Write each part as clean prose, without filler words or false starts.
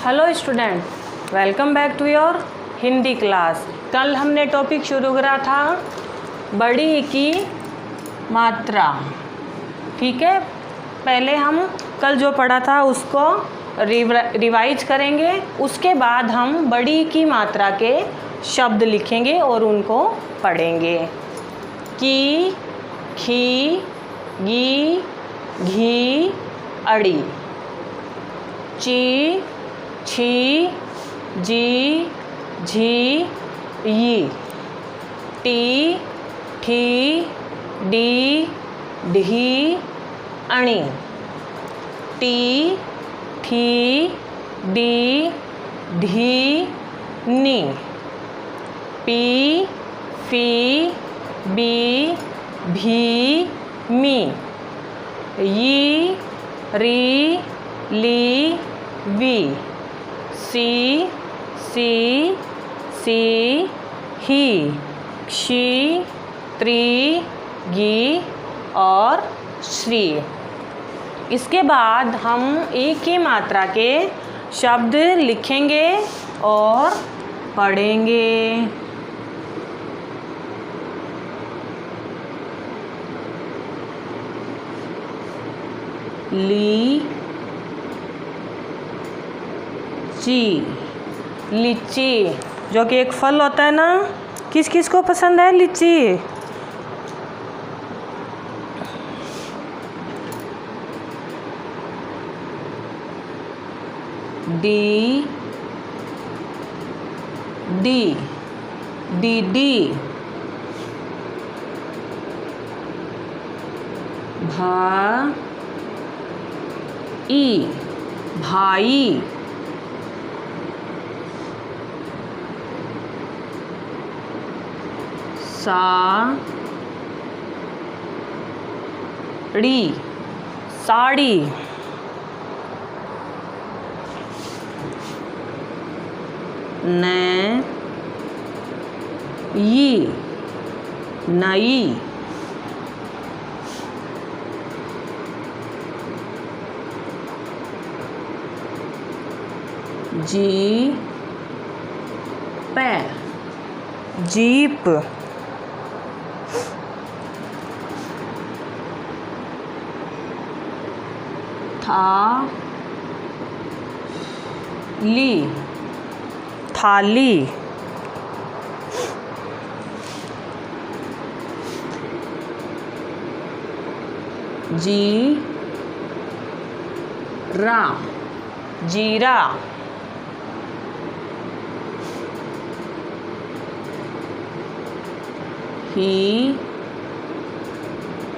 Hello student, welcome back to your Hindi class. कल हमने topic शुरू करा था बड़ी की मात्रा। ठीक है, पहले हम कल जो पढ़ा था उसको रिवाइज करेंगे। उसके बाद हम बड़ी की मात्रा के शब्द लिखेंगे और उनको पढ़ेंगे। की, खी, गी, घी, अड़ी। ची, छी, जी, झी, यी। टी, ठी, डी, ढी, अणी। टी, ठी, डी, ढी, नी। पी, फी, बी, भी, मी। यी, री, ली, वी। सी, सी, ही, क्षी, त्री, गी और श्री। इसके बाद हम एक ही मात्रा के शब्द लिखेंगे और पढ़ेंगे। ली, ची, लीची, जो कि एक फल होता है ना। किस किस को पसंद है लीची? D, D, D, D. भा, ई, भाई। सा, ड़ी, साड़ी। न, यी, नई। जी, पै, जीप। था, ली, थाली। जी, रा, जीरा। ही,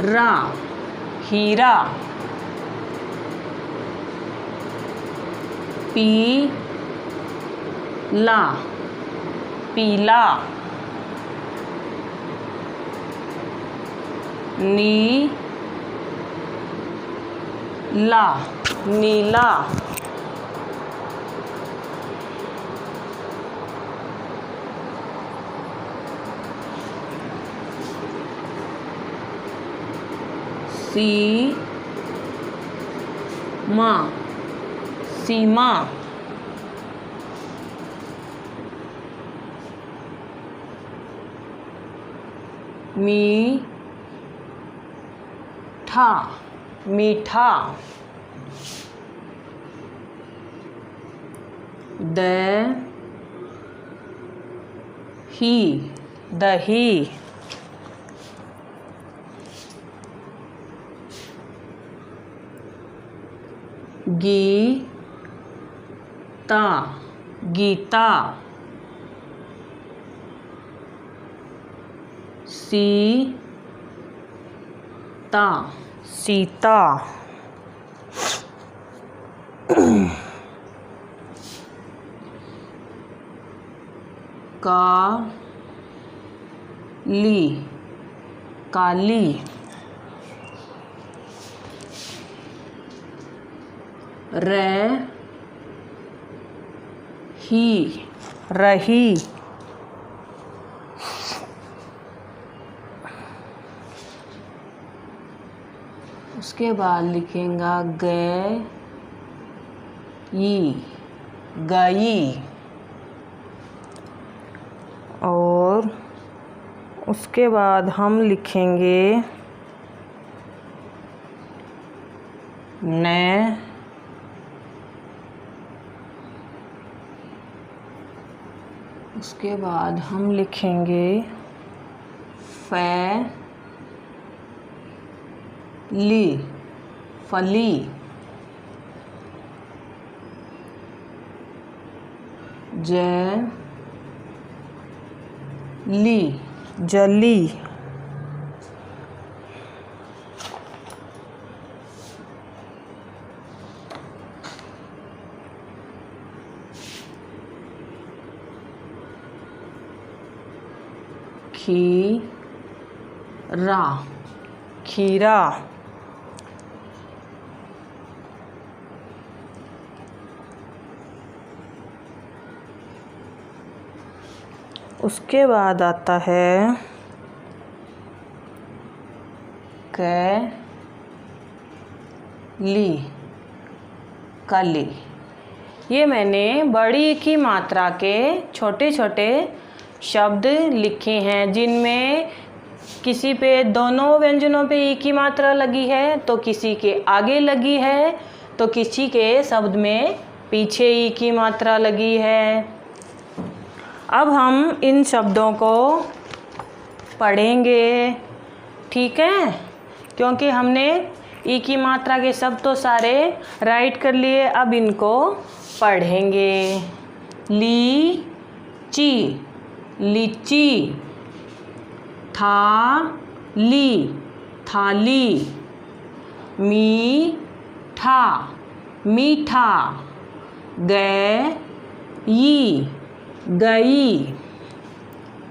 रा, हीरा। पी, ला, पीला। नी, ला, नीला। सी, मा, सीमा। मी, ठा, मीठा। द, ही, दही। गी, ता, गीता। सी, ता, सीता। का, ली, काली। र, ही, रही। उसके बाद लिखेंगे ग, ई, गई। और उसके बाद हम लिखेंगे ने, उसके बाद हम लिखेंगे फैली, फली, जली, जली, खीरा, खीरा, उसके बाद आता है कैली, कली। ये मैंने बड़ी की मात्रा के छोटे छोटे शब्द लिखे हैं, जिनमें किसी पे दोनों व्यंजनों पे ई की मात्रा लगी है, तो किसी के आगे लगी है, तो किसी के शब्द में पीछे ई की मात्रा लगी है। अब हम इन शब्दों को पढ़ेंगे, ठीक है, क्योंकि हमने ई की मात्रा के शब्द तो सारे राइट कर लिए, अब इनको पढ़ेंगे। लीची, लीची, थाली, थाली, मीठा, मीठा, गई, गई,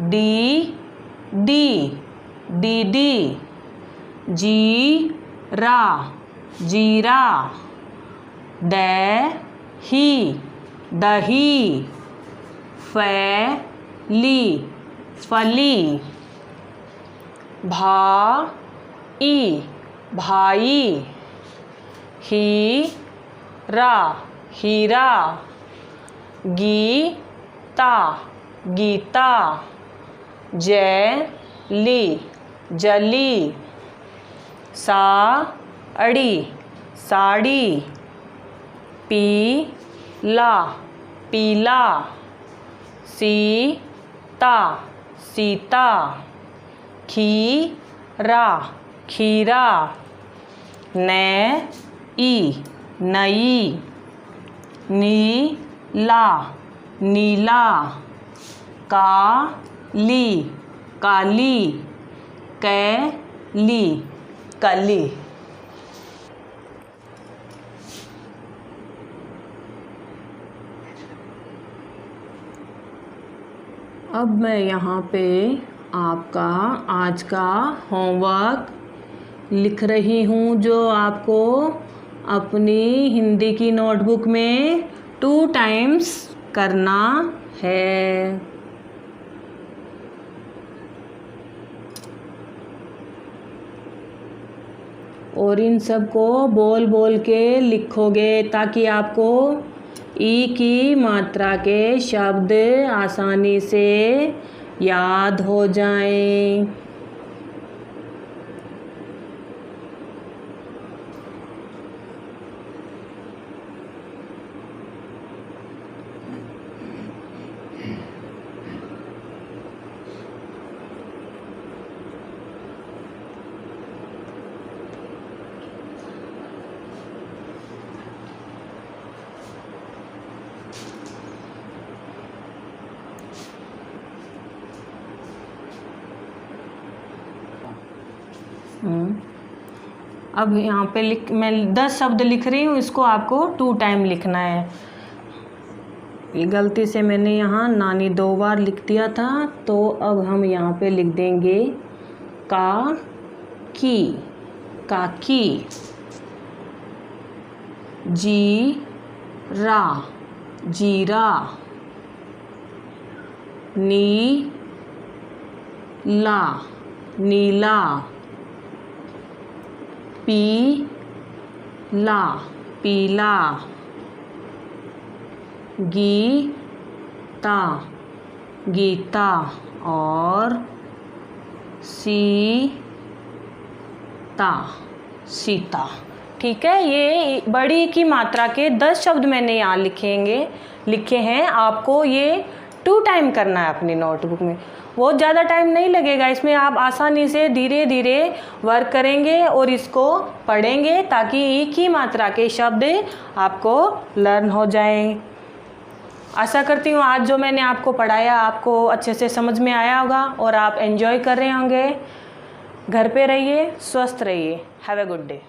दीदी, दीदी, जीरा, जीरा, दही, दही, फली, फली, भाई, भाई, हीरा, हीरा, गीता, गीता, जली, जली, साड़ी, साड़ी, पीला, पीला, सीता, सीता, खीरा, खीरा, नई, नई, नीला, नीला, काली, काली, कैली, कली। अब मैं यहाँ पे आपका आज का होमवर्क लिख रही हूँ, जो आपको अपनी हिंदी की नोटबुक में 2 टाइम्स करना है। और इन सब को बोल बोल के लिखोगे, ताकि आपको ई की मात्रा के शब्द आसानी से याद हो जाएं। अब यहाँ पे मैं 10 शब्द लिख रही हूँ, इसको आपको 2 टाइम लिखना है। ये गलती से मैंने यहाँ नानी 2 बार लिख दिया था, तो अब हम यहाँ पे लिख देंगे काकी, काकी, जीरा, जीरा, नीला, नीला, पीला, पीला, गीता, गीता और सीता, सीता। ठीक है, ये बड़ी की मात्रा के 10 शब्द मैंने यहाँ लिखे हैं। आपको ये 2 टाइम करना है अपनी नोटबुक में, बहुत ज़्यादा टाइम नहीं लगेगा। इसमें आप आसानी से धीरे धीरे वर्क करेंगे और इसको पढ़ेंगे ताकि एक ही मात्रा के शब्द आपको लर्न हो जाएं। आशा करती हूँ आज जो मैंने आपको पढ़ाया आपको अच्छे से समझ में आया होगा और आप एंजॉय कर रहे होंगे। घर पे रहिए, स्वस्थ रहिए। Have a good day.